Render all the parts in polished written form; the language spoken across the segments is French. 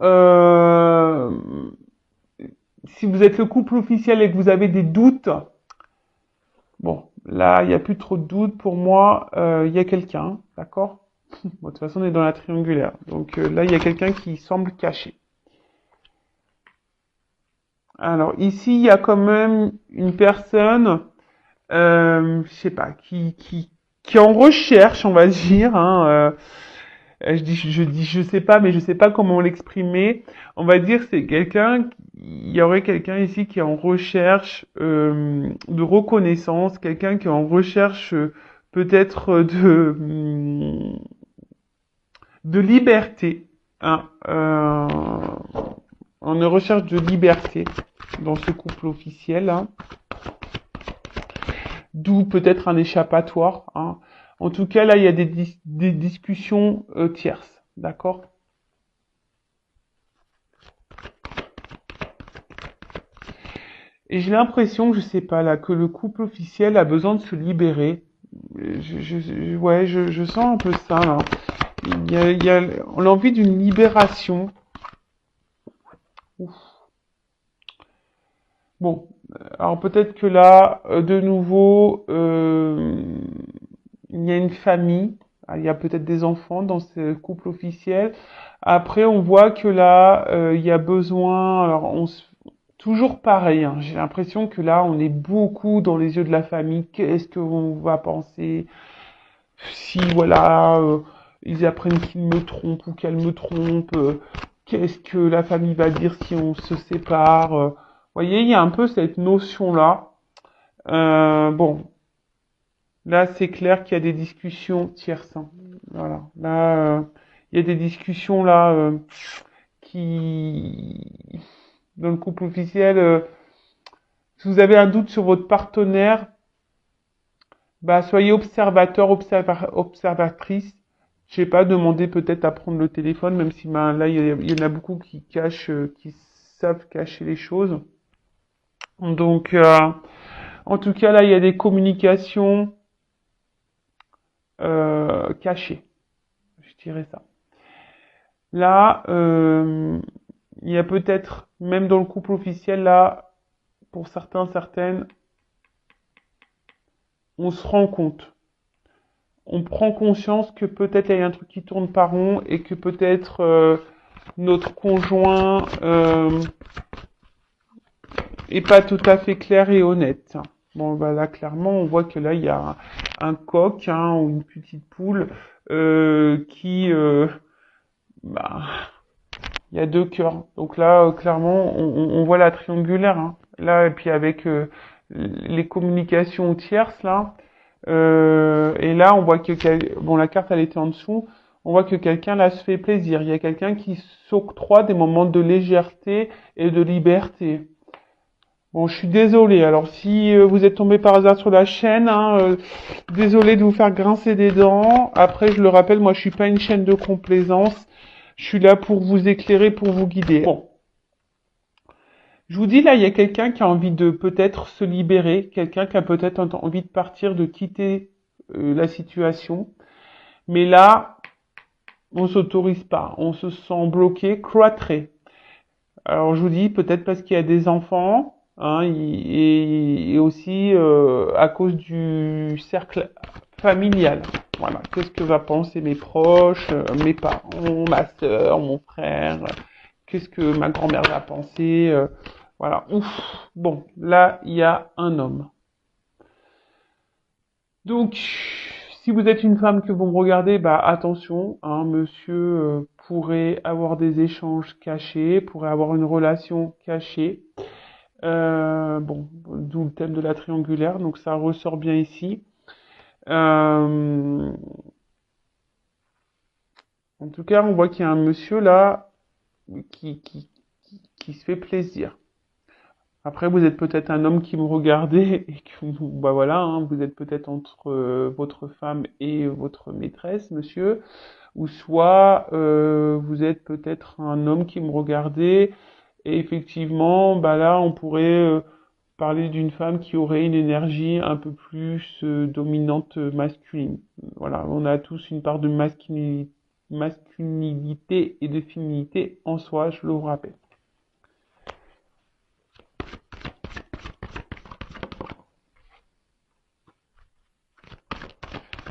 Euh, si vous êtes le couple officiel et que vous avez des doutes, bon, là, il n'y a plus trop de doutes. Pour moi, il y a quelqu'un, d'accord? Bon, de toute façon, on est dans la triangulaire. Donc là, il y a quelqu'un qui semble caché. Alors ici, il y a quand même une personne, je sais pas, qui est en recherche, on va dire. Hein, je sais pas, mais je sais pas comment l'exprimer. On va dire c'est quelqu'un, il y aurait quelqu'un ici qui est en recherche de reconnaissance, quelqu'un qui est en recherche peut-être de liberté, hein, en recherche de liberté dans ce couple officiel, hein, d'où peut-être un échappatoire. Hein. En tout cas, là, il y a des discussions tierces, d'accord? Et j'ai l'impression, je sais pas là, que le couple officiel a besoin de se libérer. Ouais, je sens un peu ça là. Il y a l'envie d'une libération. Ouf. Bon, alors peut-être que là, de nouveau, il y a une famille. Ah, il y a peut-être des enfants dans ce couple officiel. Après, on voit que là, il y a besoin. Alors, toujours pareil. Hein, j'ai l'impression que là, on est beaucoup dans les yeux de la famille. Qu'est-ce qu'on va penser si voilà, ils apprennent qu'ils me trompent ou qu'elle me trompe? Qu'est-ce que la famille va dire si on se sépare? Vous voyez, il y a un peu cette notion-là. Bon, là, c'est clair qu'il y a des discussions tierces. Hein. Voilà. Là, il y a des discussions là qui, dans le couple officiel, si vous avez un doute sur votre partenaire, bah soyez observateur, observatrice. Je sais pas, demandez peut-être à prendre le téléphone, même si ben, là il y en a beaucoup qui cachent, qui savent cacher les choses. Donc, en tout cas là, il y a des communications cachées. Je dirais ça. Là, il y a peut-être, même dans le couple officiel, là, pour certains, certaines, on se rend compte. On prend conscience que peut-être il y a un truc qui tourne pas rond et que peut-être notre conjoint est pas tout à fait clair et honnête. Bon, bah là, clairement, on voit que là, il y a un coq hein, ou une petite poule qui, bah, il y a deux cœurs. Donc là, clairement, on voit la triangulaire. Hein. Là, et puis avec les communications tierces, là, et là, on voit que, bon, la carte, elle était en dessous. On voit que quelqu'un, là, se fait plaisir. Il y a quelqu'un qui s'octroie des moments de légèreté et de liberté. Bon, je suis désolé. Alors, si vous êtes tombé par hasard sur la chaîne, hein, désolé de vous faire grincer des dents. Après, je le rappelle, moi, je suis pas une chaîne de complaisance. Je suis là pour vous éclairer, pour vous guider. Bon, je vous dis là, il y a quelqu'un qui a envie de peut-être se libérer, quelqu'un qui a peut-être envie de partir, de quitter la situation. Mais là, on s'autorise pas, on se sent bloqué, cloîtré. Alors je vous dis peut-être parce qu'il y a des enfants, hein, et aussi à cause du cercle familial. Voilà, qu'est-ce que va penser mes proches, mes parents, ma sœur, mon frère, qu'est-ce que ma grand-mère va penser, voilà. Ouf. Bon, là il y a un homme. Donc, si vous êtes une femme que vous me regardez, bah attention, hein, monsieur pourrait avoir des échanges cachés, pourrait avoir une relation cachée. Bon, d'où le thème de la triangulaire, donc ça ressort bien ici. Euh, en tout cas, on voit qu'il y a un monsieur là qui se fait plaisir. Après, vous êtes peut-être un homme qui me regardait et que vous, bah voilà, hein, vous êtes peut-être entre votre femme et votre maîtresse, monsieur, ou soit vous êtes peut-être un homme qui me regardait et effectivement, bah là, on pourrait parler d'une femme qui aurait une énergie un peu plus dominante masculine. Voilà, on a tous une part de masculinité, masculinité et de féminité en soi, je le rappelle.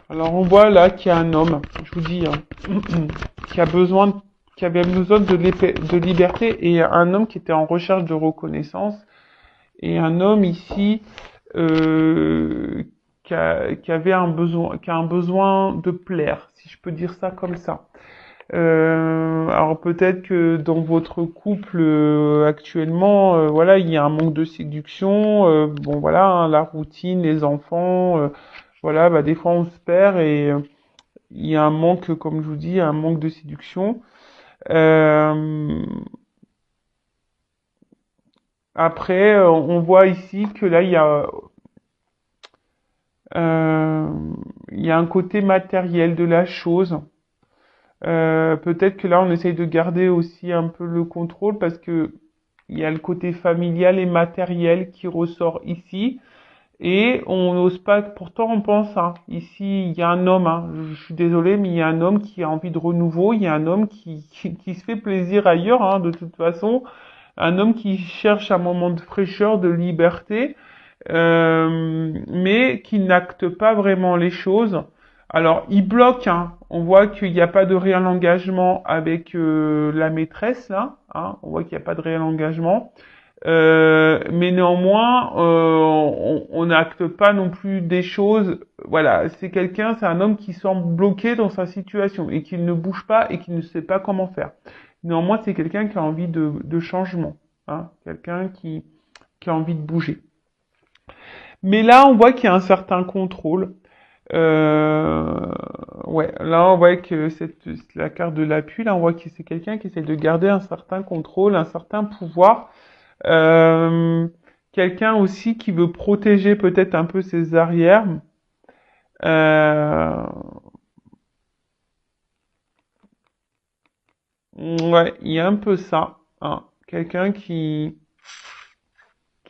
Alors on voit là qu'il y a un homme, je vous dis, hein, qui avait besoin de liberté et un homme qui était en recherche de reconnaissance et un homme ici euh, qui a un besoin de plaire, si je peux dire ça comme ça. Alors peut-être que dans votre couple actuellement, voilà, il y a un manque de séduction. Bon voilà, hein, la routine, les enfants, voilà, bah des fois on se perd et il y a un manque, comme je vous dis, un manque de séduction. Euh, Après, on voit ici que là euh, il y a un côté matériel de la chose. Peut-être que là, on essaye de garder aussi un peu le contrôle parce que il y a le côté familial et matériel qui ressort ici. Et on n'ose pas, pourtant on pense, hein, ici il y a un homme, hein, je suis désolée, mais il y a un homme qui a envie de renouveau, il y a un homme qui se fait plaisir ailleurs, hein, de toute façon, un homme qui cherche un moment de fraîcheur, de liberté, mais qui n'acte pas vraiment les choses. Alors, il bloque, hein. On voit qu'il n'y a pas de réel engagement avec la maîtresse, là. Hein. On voit qu'il n'y a pas de réel engagement. Mais néanmoins, on n'acte pas non plus des choses. Voilà, c'est un homme qui semble bloqué dans sa situation et qui ne bouge pas et qui ne sait pas comment faire. Néanmoins, c'est quelqu'un qui a envie de changement, hein, quelqu'un qui a envie de bouger. Mais là, on voit qu'il y a un certain contrôle. Euh, ouais, là, on voit que c'est la carte de l'appui. Là, on voit que c'est quelqu'un qui essaie de garder un certain contrôle, un certain pouvoir. Euh, Quelqu'un aussi qui veut protéger peut-être un peu ses arrières. Euh, ouais, il y a un peu ça, hein. Quelqu'un qui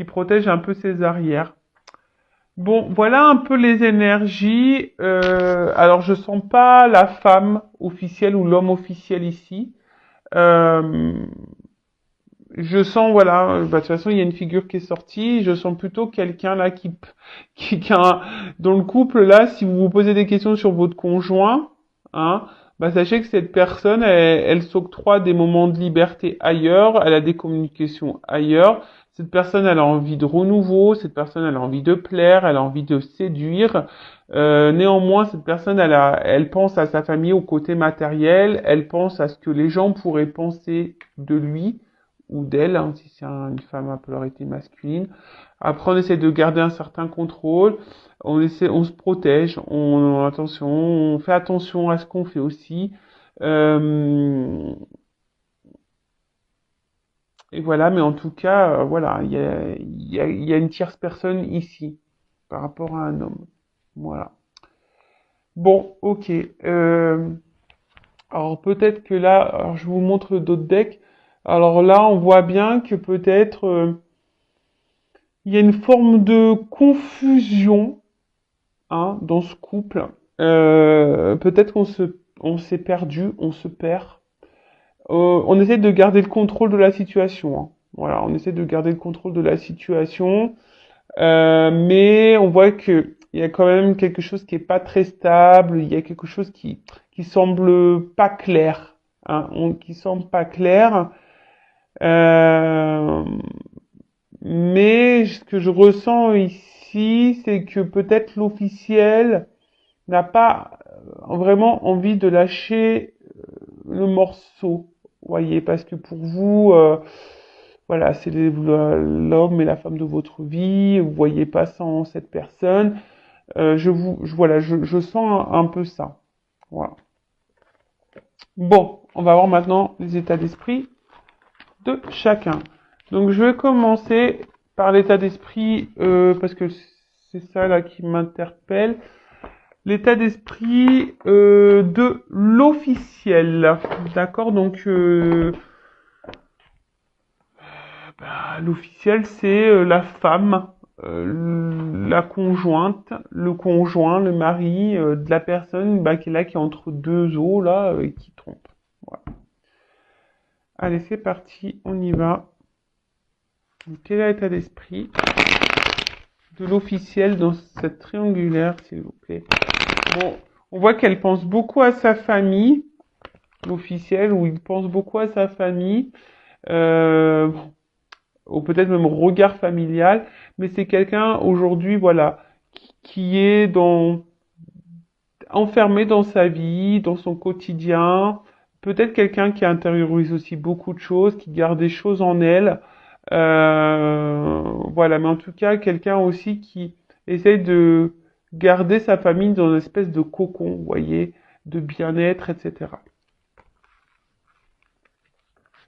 protège un peu ses arrières. Bon, voilà un peu les énergies. Alors, je sens pas la femme officielle ou l'homme officiel ici. Euh, je sens, voilà, bah, de toute façon, il y a une figure qui est sortie. Je sens plutôt quelqu'un là qui a dans le couple là, si vous vous posez des questions sur votre conjoint, hein, bah, sachez que cette personne, elle s'octroie des moments de liberté ailleurs, elle a des communications ailleurs. Cette personne, elle a envie de renouveau, cette personne, elle a envie de plaire, elle a envie de séduire. Néanmoins, cette personne, elle pense à sa famille, au côté matériel, elle pense à ce que les gens pourraient penser de lui ou d'elle, hein, si c'est une femme à polarité masculine. Après, on essaie de garder un certain contrôle, on se protège, on fait attention à ce qu'on fait aussi. Euh, et voilà, mais en tout cas, voilà, il y a une tierce personne ici par rapport à un homme. Voilà. Bon, ok. Alors peut-être que là, alors je vous montre d'autres decks. Alors là, on voit bien que peut-être il y a une forme de confusion, hein, dans ce couple. Peut-être on s'est perdu, on se perd. On essaie de garder le contrôle de la situation, hein. Voilà, on essaie de garder le contrôle de la situation, mais on voit que il y a quand même quelque chose qui est pas très stable. Il y a quelque chose qui semble pas clair, hein, qui semble pas clair. Euh, mais ce que je ressens ici, c'est que peut-être l'officiel n'a pas vraiment envie de lâcher le morceau, voyez, parce que pour vous, voilà, c'est l'homme et la femme de votre vie, vous voyez pas sans cette personne. Voilà, je sens un peu ça. Voilà. Bon, on va voir maintenant les états d'esprit de chacun. Donc je vais commencer par l'état d'esprit, parce que c'est ça là qui m'interpelle. L'état d'esprit de l'officiel. D'accord, donc bah, l'officiel c'est la femme, la conjointe, le conjoint, le mari de la personne qui est là, qui est entre deux eaux là, et qui trompe. Voilà. Allez, c'est parti, on y va. Donc, quel est l'état d'esprit de l'officiel dans cette triangulaire, s'il vous plaît? Bon, on voit qu'elle pense beaucoup à sa famille, l'officiel, ou il pense beaucoup à sa famille, ou peut-être même au regard familial, mais c'est quelqu'un aujourd'hui, voilà, qui est enfermé dans sa vie, dans son quotidien, peut-être quelqu'un qui intériorise aussi beaucoup de choses, qui garde des choses en elle, voilà, mais en tout cas, quelqu'un aussi qui essaye de garder sa famille dans une espèce de cocon, vous voyez, de bien-être, etc.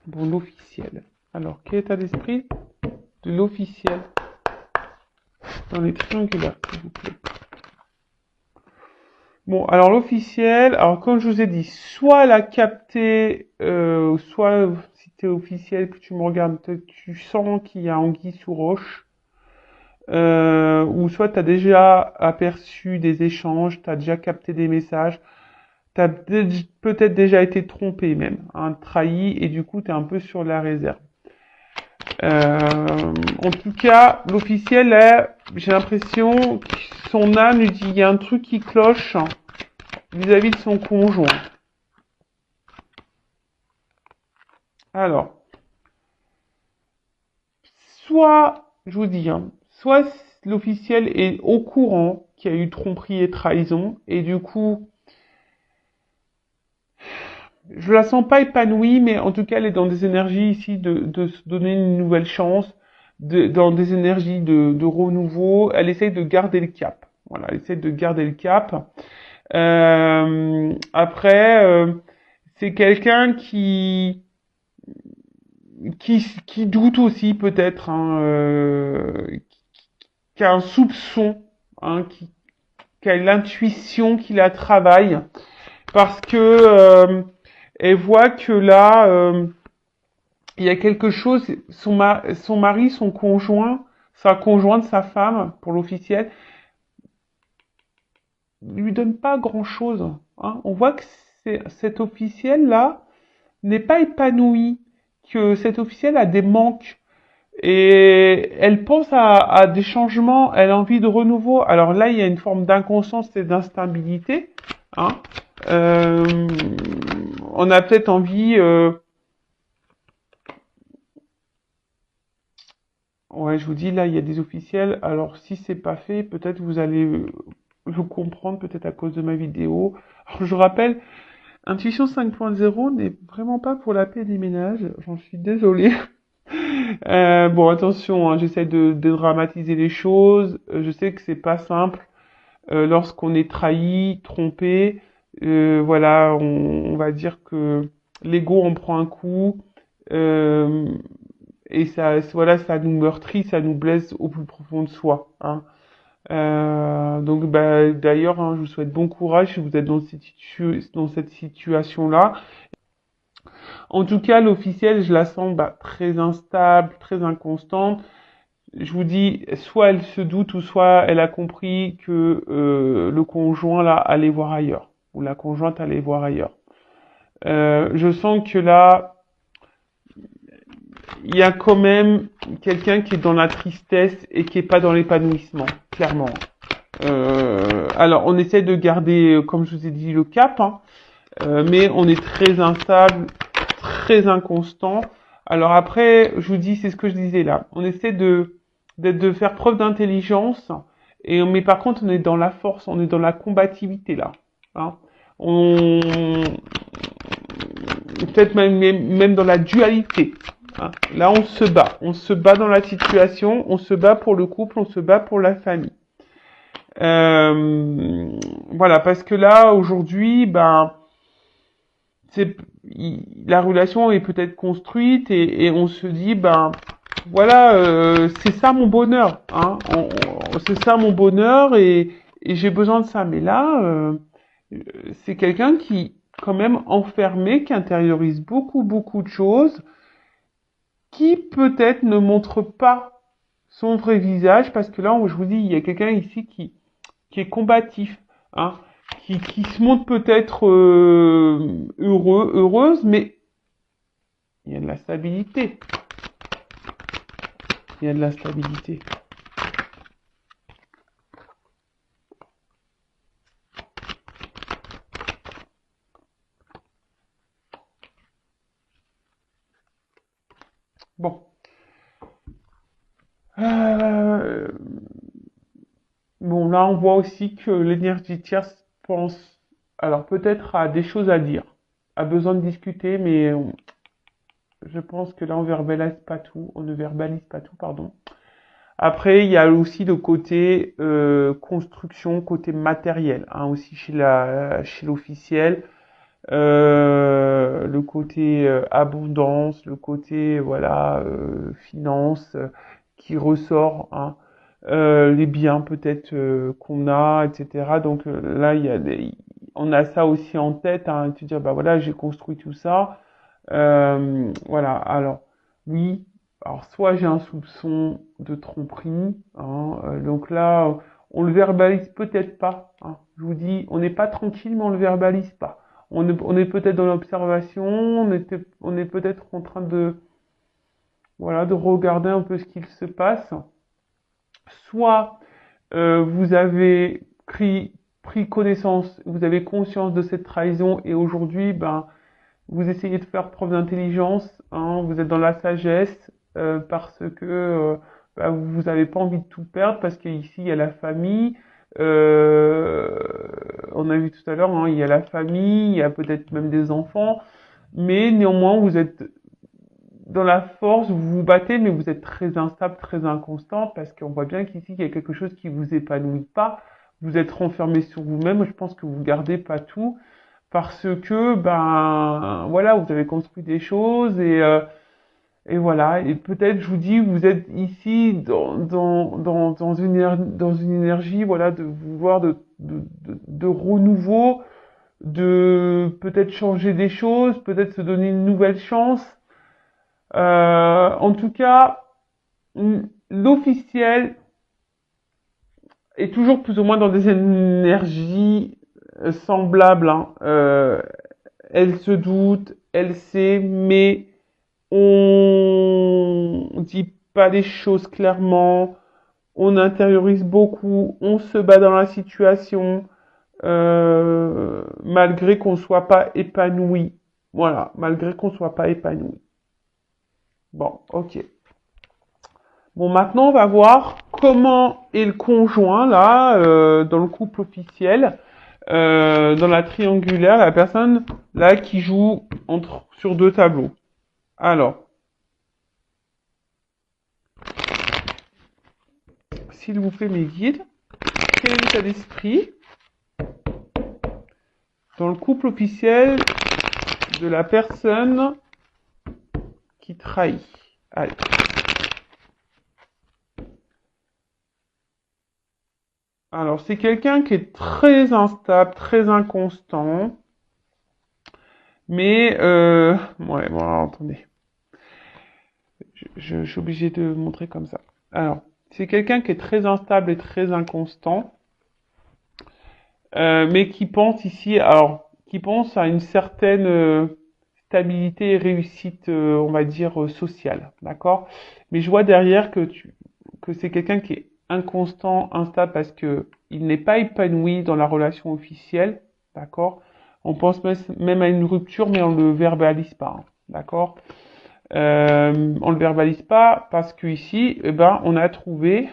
Bon, l'officiel. Alors, quel état d'esprit de l'officiel dans les triangulaires, s'il vous plaît? Bon, alors l'officiel, alors comme je vous ai dit, soit elle a capté, soit si t'es officiel, que tu me regardes, tu sens qu'il y a anguille sous roche, ou soit t'as déjà aperçu des échanges, t'as déjà capté des messages, t'as peut-être déjà été trompé même, hein, trahi, et du coup t'es un peu sur la réserve. En tout cas, l'officiel, j'ai l'impression que son âme lui dit, il y a un truc qui cloche vis-à-vis de son conjoint. Alors, soit, je vous dis, hein, soit l'officiel est au courant qu'il y a eu tromperie et trahison, et du coup, je la sens pas épanouie, mais en tout cas, elle est dans des énergies ici de se donner une nouvelle chance, dans des énergies de renouveau. Elle essaye de garder le cap. Voilà, elle essaye de garder le cap. Après, c'est quelqu'un qui doute aussi peut-être, hein, qui a un soupçon, hein, qui a l'intuition, qui la travaille, parce que elle voit que là, il y a quelque chose, son mari, son conjoint, sa conjointe, sa femme, pour l'officiel, lui donne pas grand-chose. Hein. On voit que cet officiel-là n'est pas épanoui, que cet officiel a des manques. Et elle pense à des changements, elle a envie de renouveau. Alors là, il y a une forme d'inconscience et d'instabilité. Hein. On a peut-être envie... Ouais, je vous dis, là, il y a des officiels. Alors, si c'est pas fait, peut-être vous allez le comprendre, peut-être à cause de ma vidéo. Alors, je rappelle, Intuition 5.0 n'est vraiment pas pour la paix des ménages. J'en suis désolée. Bon, attention, hein, j'essaie de dédramatiser les choses. Je sais que c'est pas simple lorsqu'on est trahi, trompé. Voilà, on va dire que l'ego en prend un coup. Euh, et ça, voilà, ça nous meurtrit, ça nous blesse au plus profond de soi. Hein. Donc, bah, d'ailleurs, hein, je vous souhaite bon courage si vous êtes dans cette situation-là. En tout cas, l'officielle, je la sens très instable, très inconstante. Je vous dis, soit elle se doute, ou soit elle a compris que le conjoint là allait voir ailleurs, ou la conjointe allait voir ailleurs. Je sens que là, il y a quand même quelqu'un qui est dans la tristesse et qui est pas dans l'épanouissement, clairement. Alors, on essaie de garder, comme je vous ai dit, le cap, hein, mais on est très instable, très inconstant. Alors après, je vous dis, c'est ce que je disais là. On essaie de faire preuve d'intelligence, mais par contre, on est dans la force, on est dans la combativité là. Hein. On peut-être même dans la dualité. Hein. Là, on se bat dans la situation, on se bat pour le couple, on se bat pour la famille. Voilà, parce que là, aujourd'hui, la relation est peut-être construite et on se dit, voilà, c'est ça mon bonheur, hein, c'est ça mon bonheur et j'ai besoin de ça. Mais là, c'est quelqu'un qui, quand même enfermé, qui intériorise beaucoup, beaucoup de choses, qui peut-être ne montre pas son vrai visage, parce que là, je vous dis, il y a quelqu'un ici qui est combatif, hein, qui se montre peut-être heureuse, mais il y a de la stabilité. Il y a de la stabilité. Bon. Bon, là, on voit aussi que l'énergie tierce pense, alors peut-être à des choses à dire, a besoin de discuter, mais je pense que là, on verbalise pas tout, on ne verbalise pas tout, pardon. Après, il y a aussi le côté construction, côté matériel, hein, aussi chez l'officiel, le côté abondance, le côté voilà finance qui ressort, hein, les biens peut-être qu'on a, etc. Donc là, on a ça aussi en tête, hein, de se dire bah voilà, j'ai construit tout ça. Voilà, alors oui, alors soit j'ai un soupçon de tromperie, hein, donc là, on le verbalise peut-être pas, hein. Je vous dis, on n'est pas tranquille, mais on le verbalise pas. On est peut-être dans l'observation, on est peut-être en train de, voilà, de regarder un peu ce qu'il se passe. Soit vous avez pris connaissance, vous avez conscience de cette trahison et aujourd'hui, ben, vous essayez de faire preuve d'intelligence, hein, vous êtes dans la sagesse parce que bah, vous n'avez pas envie de tout perdre parce qu'ici il y a la famille. On a vu tout à l'heure, hein, il y a la famille, il y a peut-être même des enfants, mais néanmoins vous êtes dans la force, vous vous battez, mais vous êtes très instable, très inconstant parce qu'on voit bien qu'ici il y a quelque chose qui vous épanouit pas. Vous êtes renfermé sur vous-même. Je pense que vous gardez pas tout parce que ben voilà, vous avez construit des choses et voilà, et peut-être je vous dis vous êtes ici dans une énergie voilà de vouloir de renouveau, de peut-être changer des choses, peut-être se donner une nouvelle chance. En tout cas, l'officiel est toujours plus ou moins dans des énergies semblables, hein. Elle se doute, elle sait, mais on dit pas les choses clairement, on intériorise beaucoup, on se bat dans la situation, malgré qu'on soit pas épanoui. Voilà, malgré qu'on soit pas épanoui. Bon, ok. Bon, maintenant on va voir comment est le conjoint là, dans le couple officiel, dans la triangulaire, la personne là qui joue sur deux tableaux. Alors, s'il vous plaît mes guides, quel est l'état d'esprit dans le couple officiel de la personne qui trahit? Allez. Alors, c'est quelqu'un qui est très instable, très inconstant, mais ouais, bon, alors, attendez, je suis obligé de montrer comme ça. Alors, c'est quelqu'un qui est très instable et très inconstant, mais qui pense ici, alors, qui pense à une certaine stabilité et réussite, on va dire, sociale, d'accord? Mais je vois derrière que c'est quelqu'un qui est inconstant, instable, parce que il n'est pas épanoui dans la relation officielle, d'accord? On pense même à une rupture, mais on le verbalise pas, hein, d'accord? On le verbalise pas parce que ici, eh ben, on a trouvé,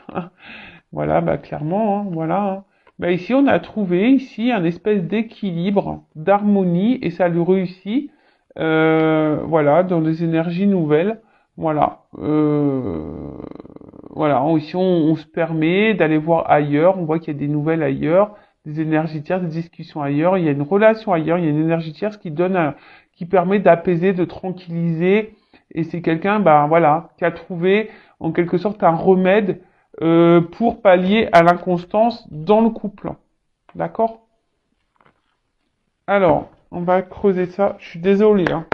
voilà, bah clairement, hein, voilà, hein. Bah ici, on a trouvé ici un espèce d'équilibre, d'harmonie, et ça le réussit, voilà, dans des énergies nouvelles, voilà, voilà. Ici, on se permet d'aller voir ailleurs, on voit qu'il y a des nouvelles ailleurs, des énergies tierces, des discussions ailleurs, il y a une relation ailleurs, il y a une énergie tierce qui qui permet d'apaiser, de tranquilliser, et c'est quelqu'un, ben voilà, qui a trouvé en quelque sorte un remède pour pallier à l'inconstance dans le couple. D'accord? Alors, on va creuser ça. Je suis désolé, hein.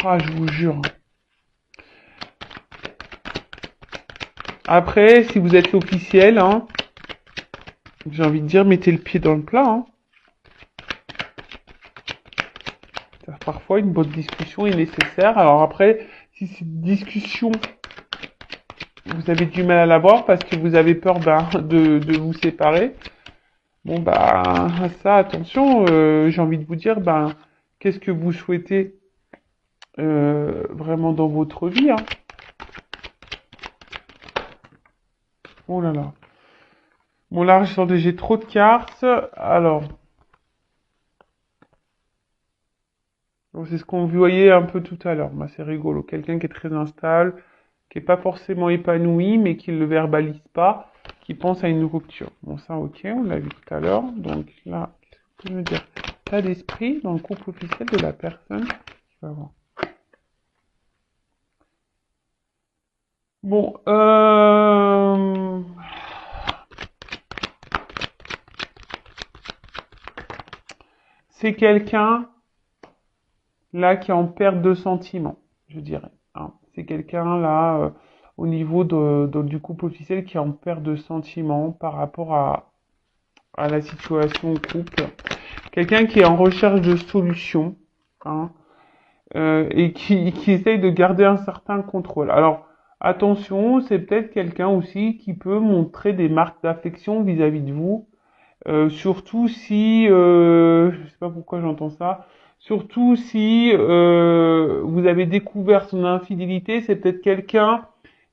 Ah, je vous jure. Après, si vous êtes l'officiel, hein, j'ai envie de dire, mettez le pied dans le plat. Hein. Parfois, une bonne discussion est nécessaire. Alors après, si cette discussion, vous avez du mal à l'avoir parce que vous avez peur de vous séparer, bon bah ça, attention, j'ai envie de vous dire, qu'est-ce que vous souhaitez vraiment dans votre vie, hein. Oh là là. Bon là, j'ai trop de cartes. Alors, donc, c'est ce qu'on voyait un peu tout à l'heure. Bah, c'est rigolo. Quelqu'un qui est très instable, qui est pas forcément épanoui, mais qui ne le verbalise pas, qui pense à une rupture. Bon, ça, ok, on l'a vu tout à l'heure. Donc là, qu'est-ce que je veux dire? État d'esprit dans le couple officiel de la personne qui va voir. Bon, c'est quelqu'un là qui est en perte de sentiments, je dirais. Hein. C'est quelqu'un là au niveau du couple officiel qui est en perte de sentiments par rapport à la situation au couple. Quelqu'un qui est en recherche de solutions, hein, et qui essaye de garder un certain contrôle. Alors, attention, c'est peut-être quelqu'un aussi qui peut montrer des marques d'affection vis-à-vis de vous, surtout si, je sais pas pourquoi j'entends ça, surtout si vous avez découvert son infidélité, c'est peut-être quelqu'un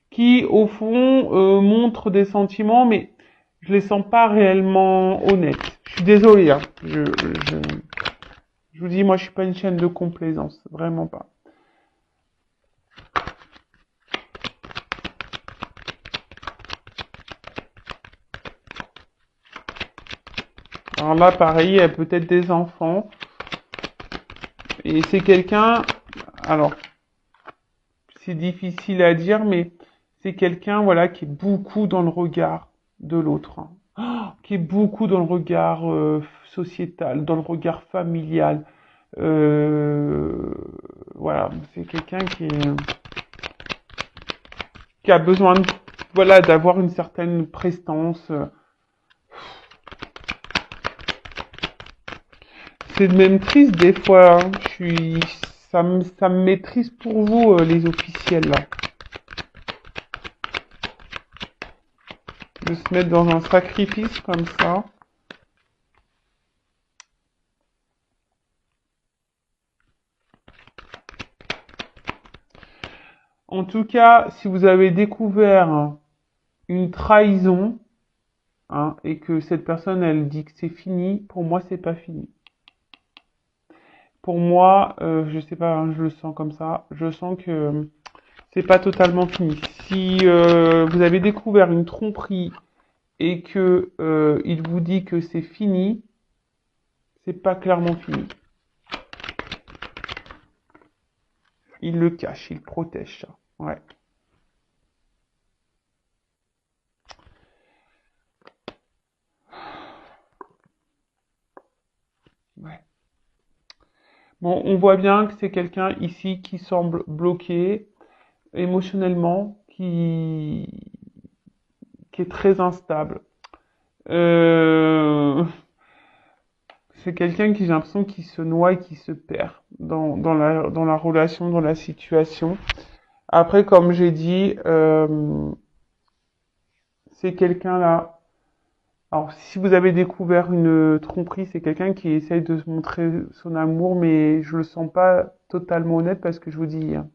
qui, au fond, montre des sentiments, mais je les sens pas réellement honnêtes. Je suis désolé, hein. Je vous dis, moi, je suis pas une chaîne de complaisance, vraiment pas. Alors là, pareil, il y a peut-être des enfants, et c'est quelqu'un, alors, c'est difficile à dire, mais c'est quelqu'un, voilà, qui est beaucoup dans le regard de l'autre, hein. Oh, qui est beaucoup dans le regard sociétal, dans le regard familial. Euh, voilà, c'est quelqu'un qui a besoin de, voilà, d'avoir une certaine prestance. C'est même triste des fois. Hein. Ça me met triste pour vous, les officiels là, de se mettre dans un sacrifice comme ça. En tout cas, si vous avez découvert une trahison, hein, et que cette personne elle dit que c'est fini, pour moi c'est pas fini. Pour moi, je sais pas, hein, je le sens comme ça. Je sens que c'est pas totalement fini. Si vous avez découvert une tromperie et que il vous dit que c'est fini, c'est pas clairement fini. Il le cache, il protège ça. Ouais. Ouais. Bon, on voit bien que c'est quelqu'un ici qui semble bloqué émotionnellement, qui est très instable. Euh, c'est quelqu'un qui j'ai l'impression qui se noie et qui se perd dans la relation, dans la situation. Après, comme j'ai dit, c'est quelqu'un là. Alors, si vous avez découvert une tromperie, c'est quelqu'un qui essaye de se montrer son amour, mais je le sens pas totalement honnête parce que je vous dis, hein,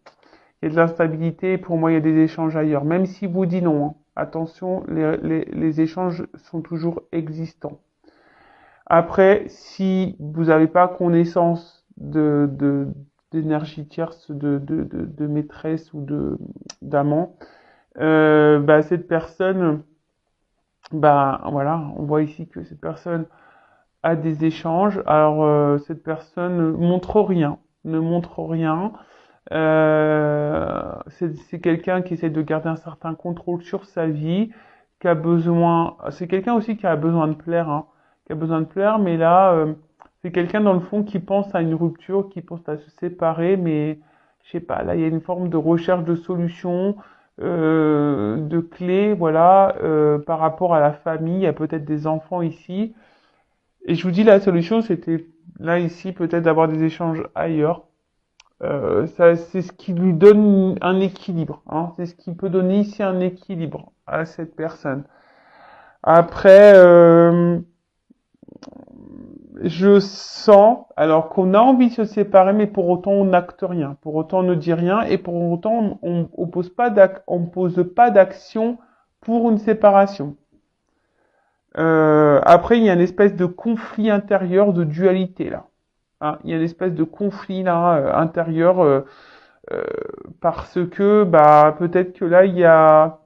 il y a de l'instabilité et pour moi, il y a des échanges ailleurs. Même si vous dit non, hein, attention, les échanges sont toujours existants. Après, si vous n'avez pas connaissance d'énergie tierce, de maîtresse ou d'amant, cette personne, voilà, on voit ici que cette personne a des échanges. Alors, cette personne ne montre rien. C'est quelqu'un qui essaie de garder un certain contrôle sur sa vie, qui a besoin. C'est quelqu'un aussi qui a besoin de plaire, hein, qui a besoin de plaire, mais là, c'est quelqu'un dans le fond qui pense à une rupture, qui pense à se séparer, mais je sais pas. Là, il y a une forme de recherche de solution. de clé, voilà, par rapport à la famille. Il y a peut-être des enfants ici. Et je vous dis, la solution, c'était là, ici, peut-être d'avoir des échanges ailleurs. Ça, c'est ce qui lui donne un équilibre, hein. C'est ce qui peut donner ici un équilibre à cette personne. Après, je sens, alors qu'on a envie de se séparer, mais pour autant on n'acte rien, pour autant on ne dit rien, et pour autant on pose pas d'action pour une séparation. Après, il y a une espèce de conflit intérieur, de dualité là. Hein, il y a une espèce de conflit là intérieur euh, parce que bah peut-être que là il y a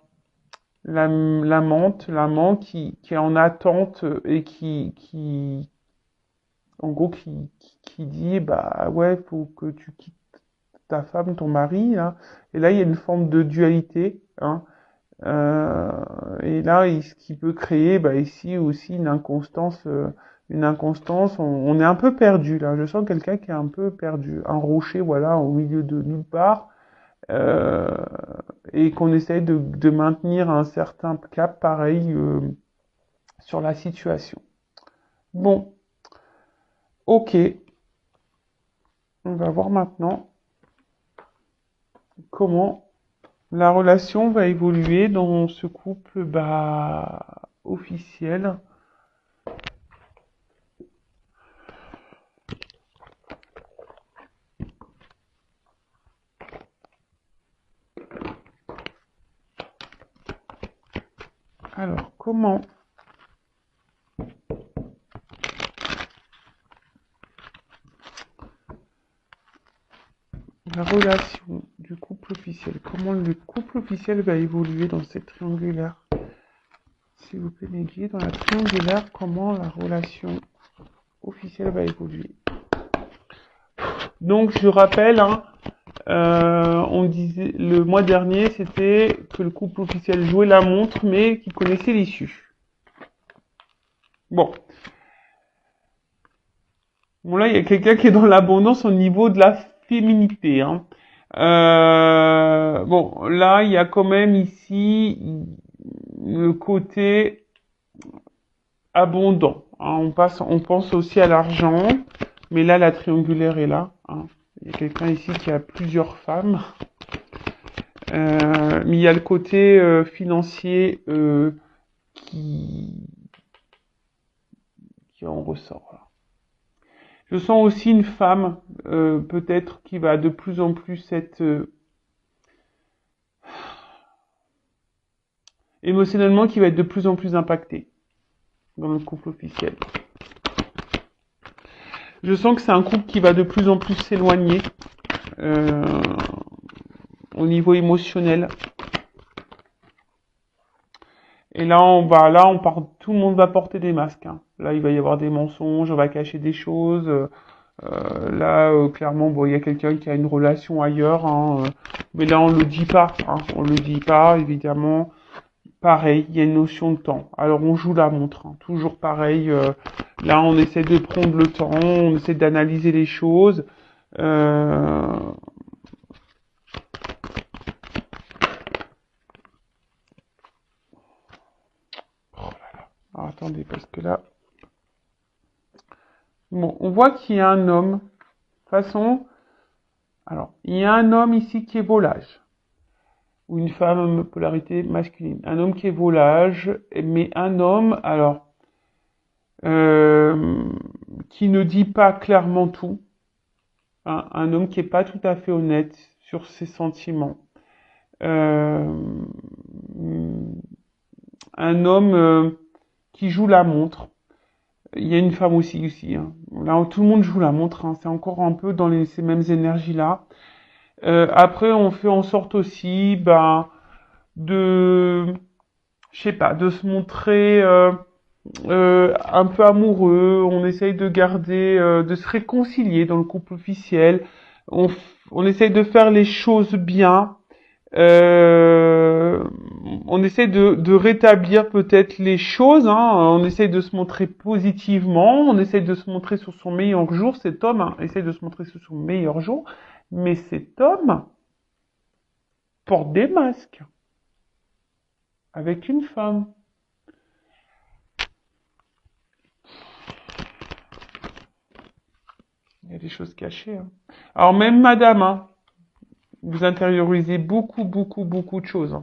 l'amant qui est en attente et en gros qui dit bah ouais faut que tu quittes ta femme, ton mari là. Et là il y a une forme de dualité, hein. Euh, et là ce qui peut créer bah ici aussi une inconstance. On est un peu perdu là. Je sens quelqu'un qui est un peu perdu, un rocher voilà au milieu de nulle part. Euh, et qu'on essaye de maintenir un certain cap pareil sur la situation. Bon, ok, on va voir maintenant comment la relation va évoluer dans ce couple bah, officiel. Alors, comment la relation du couple officiel, comment le couple officiel va évoluer dans cette triangulaire? S'il vous plaît, mes guides, dans la triangulaire, comment la relation officielle va évoluer? Donc, je rappelle, hein, on disait le mois dernier, c'était que le couple officiel jouait la montre, mais qu'il connaissait l'issue. Bon. Bon, là, il y a quelqu'un qui est dans l'abondance au niveau de la féminité, hein. Bon, là, il y a quand même ici le côté abondant, hein. On pense aussi à l'argent, mais là, la triangulaire est là, hein. Il y a quelqu'un ici qui a plusieurs femmes. Mais il y a le côté financier qui, qui en ressort. Là. Je sens aussi une femme, peut-être, qui va de plus en plus être émotionnellement, qui va être de plus en plus impactée dans le couple officiel. Je sens que c'est un couple qui va de plus en plus s'éloigner au niveau émotionnel. Et là, tout le monde va porter des masques, hein. Là, il va y avoir des mensonges, on va cacher des choses. Clairement, bon, il y a quelqu'un qui a une relation ailleurs, hein, mais là, on le dit pas, hein, on le dit pas, évidemment. Pareil, il y a une notion de temps. Alors, on joue la montre, hein, toujours pareil. Là, on essaie de prendre le temps, on essaie d'analyser les choses. Alors, attendez, parce que là... Bon, on voit qu'il y a un homme. De toute façon, alors, il y a un homme ici qui est volage. Ou une femme, polarité masculine. Un homme qui est volage, mais un homme, alors, qui ne dit pas clairement tout. Hein, un homme qui est pas tout à fait honnête sur ses sentiments. Euh, un homme qui joue la montre. Il y a une femme aussi, hein. Là, tout le monde joue la montre, hein. C'est encore un peu dans ces mêmes énergies-là. Après, on fait en sorte aussi, ben, je sais pas, de se montrer un peu amoureux. On essaye de garder, de se réconcilier dans le couple officiel. On essaye de faire les choses bien. Euh, on essaie de rétablir peut-être les choses, hein. On essaie de se montrer positivement, on essaie de se montrer sur son meilleur jour. Cet homme hein, essaie de se montrer sur son meilleur jour, mais cet homme porte des masques. avec une femme. Il y a des choses cachées. Hein. Alors même madame, hein, vous intériorisez beaucoup, beaucoup, beaucoup de choses. Hein.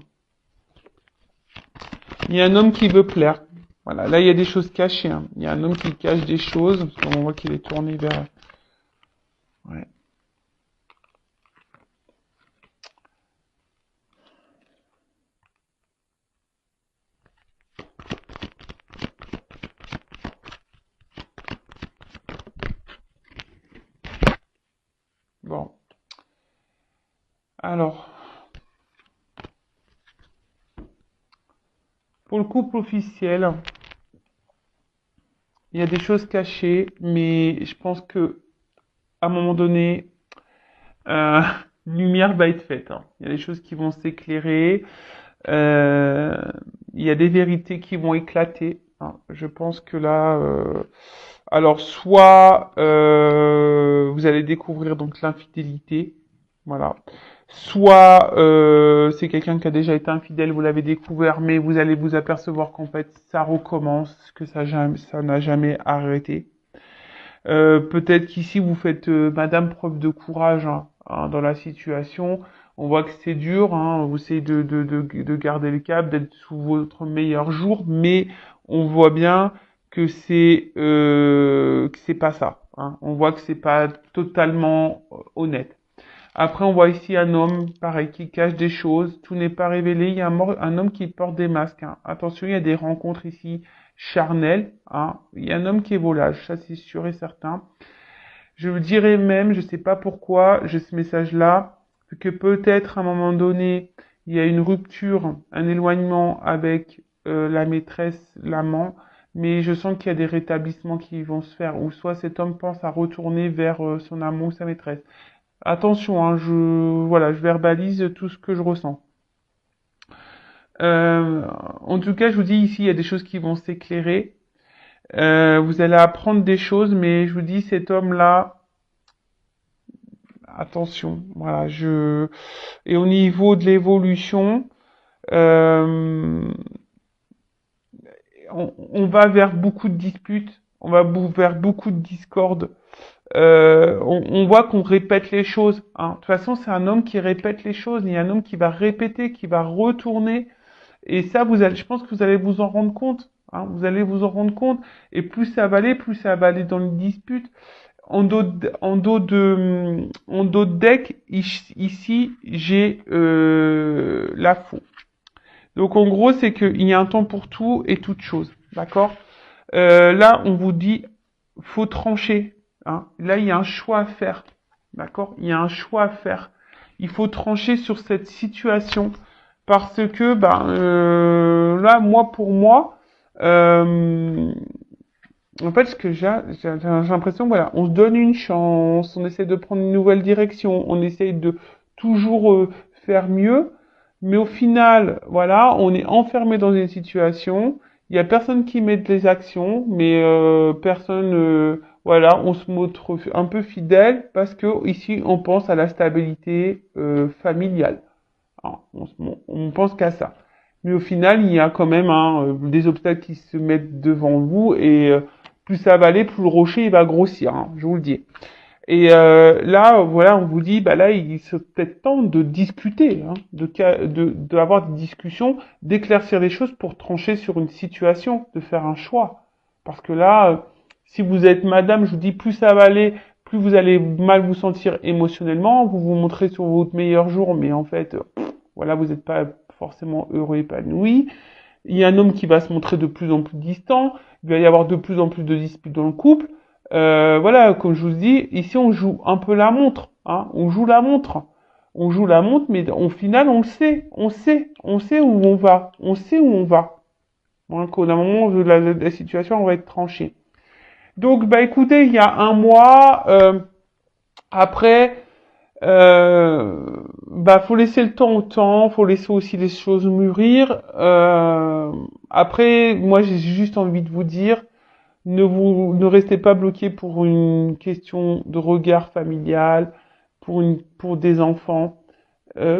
Il y a un homme qui veut plaire. Voilà, là il y a des choses cachées. Hein. Il y a un homme qui cache des choses, parce qu'on voit qu'il est tourné vers... Ouais. Bon. Alors, pour le couple officiel, il y a des choses cachées, mais je pense que à un moment donné, euh, lumière va être faite. Hein. Il y a des choses qui vont s'éclairer. Euh, il y a des vérités qui vont éclater. Hein. Je pense que là, alors soit vous allez découvrir donc l'infidélité, voilà. Soit c'est quelqu'un qui a déjà été infidèle, vous l'avez découvert, mais vous allez vous apercevoir qu'en fait ça recommence, que ça n'a jamais arrêté. Peut-être qu'ici vous faites madame preuve de courage hein, hein, dans la situation. On voit que c'est dur, hein, vous essayez de garder le cap, d'être sous votre meilleur jour, mais on voit bien que c'est pas ça. Hein. On voit que c'est pas totalement honnête. Après, on voit ici un homme, pareil, qui cache des choses. Tout n'est pas révélé. Il y a un homme qui porte des masques. Hein. Attention, il y a des rencontres ici charnelles. Hein. Il y a un homme qui est volage, ça c'est sûr et certain. Je vous dirais même, je sais pas pourquoi j'ai ce message-là, que peut-être à un moment donné, il y a une rupture, un éloignement avec la maîtresse, l'amant, mais je sens qu'il y a des rétablissements qui vont se faire, ou soit cet homme pense à retourner vers son amant ou sa maîtresse. Attention, hein, voilà, je verbalise tout ce que je ressens. En tout cas, je vous dis ici, il y a des choses qui vont s'éclairer. Vous allez apprendre des choses, mais je vous dis, cet homme-là, attention, voilà, et au niveau de l'évolution, euh, on va vers beaucoup de disputes, on va vers beaucoup de discordes. On voit qu'on répète les choses. Hein. De toute façon, c'est un homme qui répète les choses. Il y a un homme qui va répéter, qui va retourner. Et ça, je pense que vous allez vous en rendre compte. Hein. Vous allez vous en rendre compte. Et plus ça va aller dans les disputes. En dos de deck, ici, j'ai la faux. Donc en gros, c'est qu'il y a un temps pour tout et toute chose. D'accord. Là, on vous dit, faut trancher. Hein. Là, il y a un choix à faire. D'accord. Il y a un choix à faire. Il faut trancher sur cette situation parce que, là, moi, pour moi, en fait, ce que j'ai l'impression, voilà, on se donne une chance, on essaie de prendre une nouvelle direction, on essaie de toujours faire mieux, mais au final, voilà, on est enfermé dans une situation, il y a personne qui met des actions, mais personne, voilà, on se montre un peu fidèle parce que ici, on pense à la stabilité familiale. Alors, on pense qu'à ça. Mais au final, il y a quand même hein, des obstacles qui se mettent devant vous et plus ça va aller, plus le rocher il va grossir, hein, je vous le dis. Et là, voilà, on vous dit, bah là, il serait peut-être temps de discuter, hein, d'avoir des discussions, d'éclaircir les choses pour trancher sur une situation, de faire un choix. Parce que là, si vous êtes madame, je vous dis, plus ça va aller, plus vous allez mal vous sentir émotionnellement, vous vous montrez sur votre meilleur jour, mais en fait, voilà, vous n'êtes pas forcément heureux, épanoui. Il y a un homme qui va se montrer de plus en plus distant, il va y avoir de plus en plus de disputes dans le couple. Voilà, comme je vous dis, ici on joue un peu la montre, hein, on joue la montre. On joue la montre, mais au final, on sait où on va, on sait où on va. Hein, qu'au d'un moment, la situation on va être tranchée. Donc, bah écoutez, il y a un mois, après, faut laisser le temps au temps, faut laisser aussi les choses mûrir. Après, moi, j'ai juste envie de vous dire, ne restez pas bloqué pour une question de regard familial, pour des enfants.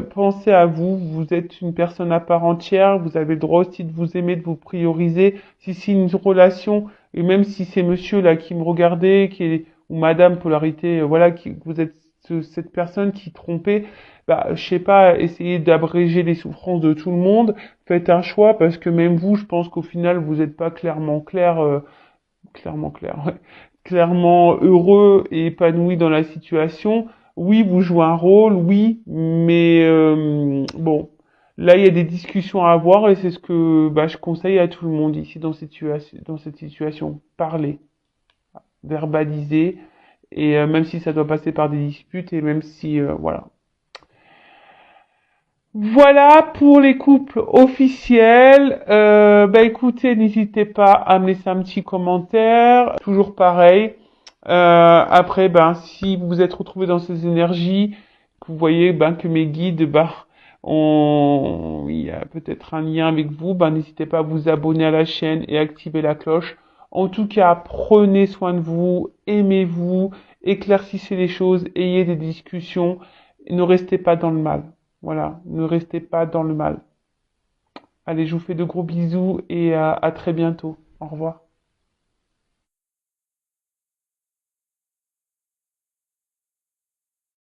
Pensez à vous, vous êtes une personne à part entière, vous avez le droit aussi de vous aimer, de vous prioriser. Si c'est une relation, et même si c'est monsieur là qui me regardait, ou madame polarité, voilà, vous êtes cette personne qui trompait, bah, je sais pas, essayez d'abréger les souffrances de tout le monde, faites un choix, parce que même vous, je pense qu'au final, vous n'êtes pas clairement clair, ouais, clairement heureux et épanoui dans la situation. Oui, vous jouez un rôle, oui, mais bon, là il y a des discussions à avoir et c'est ce que bah, je conseille à tout le monde ici dans cette situation. Parler, verbaliser et même si ça doit passer par des disputes et même si voilà. Voilà pour les couples officiels. Bah écoutez, n'hésitez pas à me laisser un petit commentaire. Toujours pareil. Après, ben si vous vous êtes retrouvé dans ces énergies, que vous voyez ben que mes guides, il y a peut-être un lien avec vous, ben n'hésitez pas à vous abonner à la chaîne et activer la cloche. En tout cas, prenez soin de vous, aimez-vous, éclaircissez les choses, ayez des discussions, ne restez pas dans le mal. Voilà, ne restez pas dans le mal. Allez, je vous fais de gros bisous et à très bientôt. Au revoir.